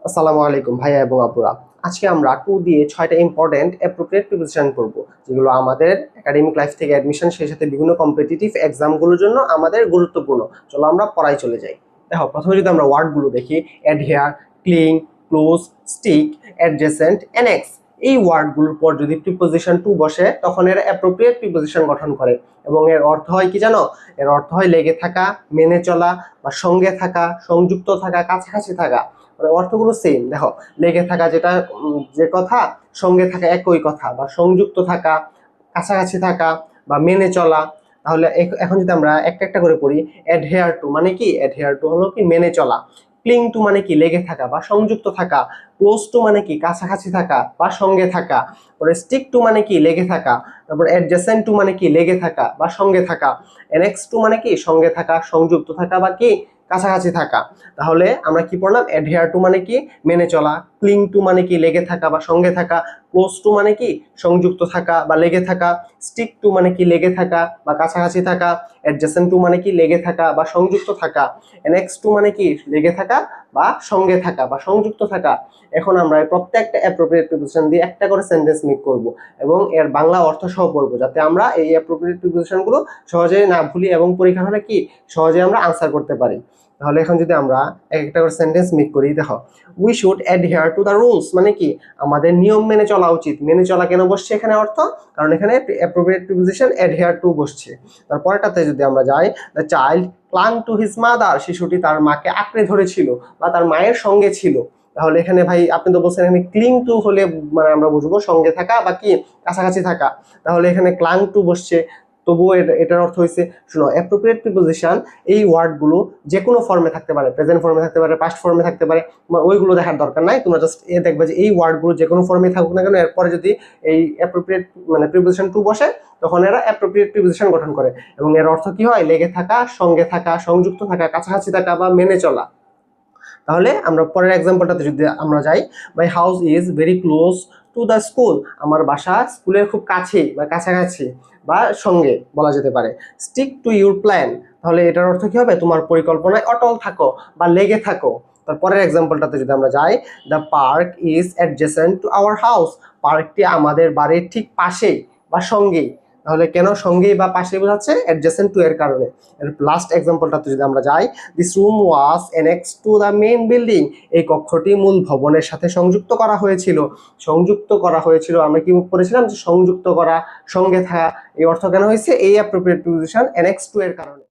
আসসালামু আলাইকুম ভাইয়া এবং আপুরা। আজকে আমরা 2 দিয়ে 6টা ইম্পর্টেন্ট অ্যাপ্রোপ্রিয়েট প্রিপোজিশন পড়ব, যেগুলো আমাদের একাডেমিক লাইফ থেকে অ্যাডমিশন সেই সাথে বিভিন্ন কম্পিটিটিভ এক্সামগুলোর জন্য আমাদের গুরুত্বপূর্ণ। চলো আমরা পড়ায় চলে যাই। দেখো, প্রথমে যদি আমরা ওয়ার্ডগুলো দেখি, adhere, cling, close, stick, adjacent, annex, এই ওয়ার্ডগুলোর পর যদি প্রিপোজিশন টু বসে তখন এরা অ্যাপ্রোপ্রিয়েট প্রিপোজিশন গঠন করে এবং এর অর্থ হয় কি জানো? এর অর্থ হয় লেগে থাকা, মেনে চলা বা সঙ্গে থাকা, সংযুক্ত থাকা, কাছাকাছি থাকা। মানে অর্থগুলো সেম। দেখো, লেগে থাকা যেটা যে কথা, সঙ্গে থাকা একই কথা, বা সংযুক্ত থাকা, কাছাকাছি থাকা বা মেনে চলা। তাহলে এখন যদি আমরা একটা একটা করে পড়ি, অ্যাডহেয়ার টু মানে কি? অ্যাডহেয়ার টু হলো কি মেনে চলা। ক্লিং টু মানে কি? লেগে থাকা বা সংযুক্ত থাকা। ক্লোজ টু মানে কি? কাছাকাছি থাকা বা সঙ্গে থাকা। তারপরে স্টিক টু মানে কি? লেগে থাকা। তারপর অ্যাডজেসেন্ট টু মানে কি? লেগে থাকা বা সঙ্গে থাকা। অ্যানেক্স টু মানে কি? সঙ্গে থাকা, সংযুক্ত থাকা বা কি কাছাকাছি থাকা। তাহলে আমরা কি পড়লাম? অ্যাডহেয়ার টু মানে কি? মেনে চলা। ক্লিং টু মানে কি? লেগে থাকা বা সঙ্গে থাকা। ক্লোজ টু মানে কি? সংযুক্ত থাকা বা লেগে থাকা। স্টিক টু মানে কি? লেগে থাকা বা কাছাকাছি থাকা। অ্যাডজেসেন্ট টু মানে কি? লেগে থাকা বা সংযুক্ত থাকা। অ্যানেক্স টু মানে কি? লেগে থাকা বা সঙ্গে থাকা বা সংযুক্ত থাকা। এখন আমরা এই প্রত্যেকটা অ্যাপ্রোপ্রিয়েট প্রিপোজিশন দিয়ে একটা করে সেন্টেন্স মেক করব এবং এর বাংলা অর্থ সহ পড়ব, যাতে আমরা এই অ্যাপ্রোপ্রিয়েট প্রিপোজিশনগুলো সহজে না ভুলি এবং পরীক্ষার হলে কি সহজে আমরা আনসার করতে পারি। তাহলে এখন যদি আমরা একটা করে সেন্টেন্স মেক করি, দেখো, we should adhere to the rules মানে কি? আমাদের নিয়ম মেনে চলা উচিত। মেনে চলা কেন বসছে এখানে অর্থ? কারণ এখানে অ্যাপ্রোপ্রিয়েট প্রিপোজিশন অ্যাডহেয়ার টু বসছে। তারপরটাতে যদি আমরা যাই, the child clung to his mother, শিশুটি তার মাকে আঁকড়ে ধরেছিল বা তার মায়ের সঙ্গে ছিল। তাহলে এখানে ভাই আপনি তো বলছেন এখানে ক্লিং টু হলে মানে আমরা বুঝবো সঙ্গে থাকা বা কি কাছাকাছি থাকা। তাহলে এখানে ক্লাং টু বসছে, তবুও এটার অর্থ হয়েছে, শুনো, অ্যাপ্রোপ্রিয়েট প্রিপোজিশন এই ওয়ার্ডগুলো যে কোনো ফর্মে থাকতে পারে, প্রেজেন্ট ফর্মে থাকতে পারে, পাস্ট ফর্মে থাকতে পারে। ওইগুলো দেখার দরকার নাই, তোমরা জাস্ট দেখবে যে এই ওয়ার্ডগুলো যে কোনো ফর্মে থাকুক না কেন, এরপরে যদি এই অ্যাপ্রোপ্রিয়েট মানে প্রিপোজিশন টু বসে তখন এরা অ্যাপ্রোপ্রিয়েট প্রিপোজিশন গঠন করে এবং এর অর্থ কি হয়? লেগে থাকা, সঙ্গে থাকা, সংযুক্ত থাকা, কাছাকাছি থাকা বা মেনে চলা। তাহলে আমরা পরের এক্সাম্পলটাতে যদি আমরা যাই, my house is very close to the school, আমার বাসা স্কুলের খুব কাছে বা কাছাকাছি বা সঙ্গে বলা যেতে পারে। স্টিক টু ইউর প্ল্যান, তাহলে এটার অর্থ কি হবে? তোমার পরিকল্পনায় অটল থাকো বা লেগে থাকো। তারপরের এক্সাম্পলটাতে যদি আমরা যাই, the park is adjacent to our house, পার্কটি আমাদের বাড়ির ঠিক পাশেই বা সঙ্গেই। তাহলে কেন সঙ্গেই বা পাশে বোঝাচ্ছে? অ্যাডজেসেন্ট টু এর কারণে। এর লাস্ট এক্সাম্পলটাতে যদি আমরা যাই, this room was annexe to the main building, এই কক্ষটি মূল ভবনের সাথে সংযুক্ত করা হয়েছিল। সংযুক্ত করা হয়েছিল, আমরা কি করেছিলাম? যে সংযুক্ত করা, সঙ্গে থাকা। এই অর্থ কেন হয়েছে? এই অ্যাপ্রোপ্রিয়েট প্রিপোজিশন অ্যানেক্স টু এর কারণে।